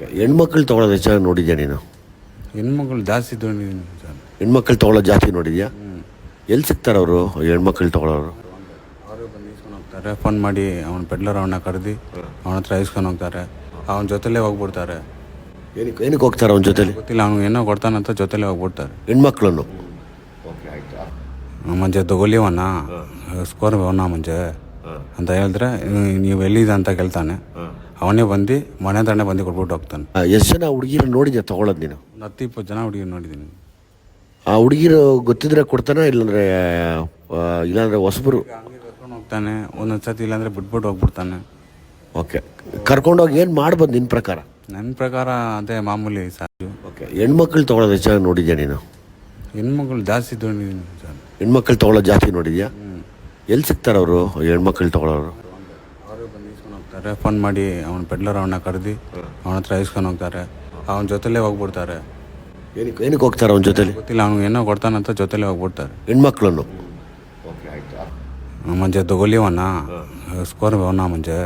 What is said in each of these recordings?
Okay. ಹೆಣ್ಮಕ್ಳು ತೊಗೊಳೋದು ಹೆಚ್ಚಾಗಿ ನೋಡಿದ್ಯಾ ನೀನು? ಹೆಣ್ಮಕ್ಳು ಜಾಸ್ತಿ ತೊಗೊಂಡಿದ್ದೀನಿ ಸರ್. ಹೆಣ್ಮಕ್ಳು ತೊಗೊಳೋದು ಜಾಸ್ತಿ ನೋಡಿದ್ಯಾ? ಎಲ್ಲಿ ಸಿಗ್ತಾರೆ ಅವರು ಹೆಣ್ಮಕ್ಳು ತೊಗೊಳೋರು? ಅವರು ಬಂದು ಇಸ್ಕೊಂಡು ಹೋಗ್ತಾರೆ. ಫೋನ್ ಮಾಡಿ ಅವ್ನ ಪೆಡ್ಲರ್ ಅವನ್ನ ಕರೆದು ಅವನ ಹತ್ರ ಇಸ್ಕೊಂಡು ಹೋಗ್ತಾರೆ. ಅವನ ಜೊತೆಲೇ ಹೋಗ್ಬಿಡ್ತಾರೆ. ಏನಕ್ಕೆ ಹೋಗ್ತಾರೆ ಅವನ ಜೊತೆಲಿ? ಗೊತ್ತಿಲ್ಲ, ಅವ್ನು ಏನೋ ಕೊಡ್ತಾನಂತ ಜೊತೆಲೇ ಹೋಗ್ಬಿಡ್ತಾರೆ. ಹೆಣ್ಮಕ್ಳನ್ನು? ಮಂಜೆ ತಗೊಲಿವಣ್ಣ ಸ್ಕೋರ್ ಅವನ ಮಂಜೆ ಅಂತ ಹೇಳಿದ್ರೆ ನೀವು ಎಲ್ಲಿದೆ ಅಂತ ಕೇಳ್ತಾನೆ. ಅವನೇ ಬಂದು ಮನೆ ಹತ್ರನೇ ಬಂದು ಕೊಟ್ಬಿಟ್ಟು ಹೋಗ್ತಾನೆ. ಎಷ್ಟು ಜನ ಹುಡುಗಿರು ನೋಡಿದ್ಯಾ ತೊಗೊಳೋದು ನೀನು? 10-20 ಜನ ಹುಡುಗಿ ನೋಡಿದ್ದೀನಿ. ಆ ಹುಡುಗಿರು ಗೊತ್ತಿದ್ರೆ ಕೊಡ್ತಾನೆ, ಇಲ್ಲಾಂದ್ರೆ ಹೊಸಬರು ಹಂಗೆ ಕರ್ಕೊಂಡು ಹೋಗ್ತಾನೆ. ಒಂದೊಂದು ಸತಿ ಇಲ್ಲಾಂದರೆ ಬಿಟ್ಬಿಟ್ಟು ಹೋಗ್ಬಿಡ್ತಾನೆ. ಓಕೆ. ಕರ್ಕೊಂಡೋಗಿ ಏನು ಮಾಡ್ಬೋದು ನಿನ್ನ ಪ್ರಕಾರ? ನನ್ನ ಪ್ರಕಾರ ಅದೇ ಮಾಮೂಲಿ ಸಾಕು. ಓಕೆ. ಹೆಣ್ಮಕ್ಳು ತೊಗೊಳೋದು ಹೆಚ್ಚಾಗಿ ನೋಡಿದ್ಯಾ ನೀನು? ಹೆಣ್ಮಕ್ಳು ಜಾಸ್ತಿ ತೊಗೊಂಡಿದ್ದೀನಿ ಸರ್. ಹೆಣ್ಮಕ್ಳು ತೊಗೊಳೋದು ಜಾಸ್ತಿ ನೋಡಿದ್ಯಾ? ಎಲ್ಲಿ ಸಿಗ್ತಾರೆ ಅವರು ಹೆಣ್ಮಕ್ಳು ತೊಗೊಳೋರು? ಅವರು ಬಂದು ಇಸ್ಕೊಂಡು ಹೋಗ್ತಾರೆ. ಫೋನ್ ಮಾಡಿ ಅವನ ಪೆಡ್ಲರ್ ಅವನ್ನ ಕರೆದು ಅವನ ಹತ್ರ ಇಸ್ಕೊಂಡು ಹೋಗ್ತಾರೆ. ಅವನ ಜೊತೆಲೇ ಹೋಗ್ಬಿಡ್ತಾರೆ. ಏನಕ್ಕೆ ಹೋಗ್ತಾರೆ ಅವನ ಜೊತೆಲಿ? ಗೊತ್ತಿಲ್ಲ, ಅವ್ನು ಏನೋ ಕೊಡ್ತಾನಂತ ಜೊತೆಲೇ ಹೋಗ್ಬಿಡ್ತಾರೆ. ಹೆಣ್ಮಕ್ಳನ್ನು? ಮಂಜೆ ತಗೊಲಿವಣ್ಣ ಸ್ಕೋರ್ ಅವನ ಮಂಜೆ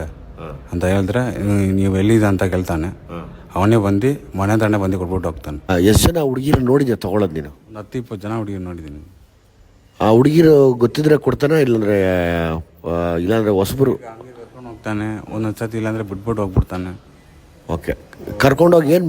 ಅಂತ ಹೇಳಿದ್ರೆ ನೀವು ಎಲ್ಲಿದೆ ಅಂತ ಕೇಳ್ತಾನೆ. ಅವನೇ ಬಂದು ಮನೆ ಹತ್ರನೇ ಬಂದು ಕೊಟ್ಬಿಟ್ಟು ಹೋಗ್ತಾನೆ. ಎಷ್ಟು ಜನ ಹುಡುಗಿರು ನೋಡಿದ್ಯಾ ತೊಗೊಳೋದು ನೀನು? 10-20 ಜನ ಹುಡುಗಿ ನೋಡಿದ್ದೀನಿ. ಆ ಹುಡುಗಿರು ಗೊತ್ತಿದ್ರೆ ಕೊಡ್ತಾನೆ, ಇಲ್ಲಾಂದ್ರೆ ಹೊಸಬರು ಹಂಗೆ ಕರ್ಕೊಂಡು ಹೋಗ್ತಾನೆ. ಒಂದೊಂದು ಸತಿ ಇಲ್ಲಾಂದರೆ ಬಿಟ್ಬಿಟ್ಟು ಹೋಗ್ಬಿಡ್ತಾನೆ. ಓಕೆ. ಕರ್ಕೊಂಡೋಗಿ ಏನು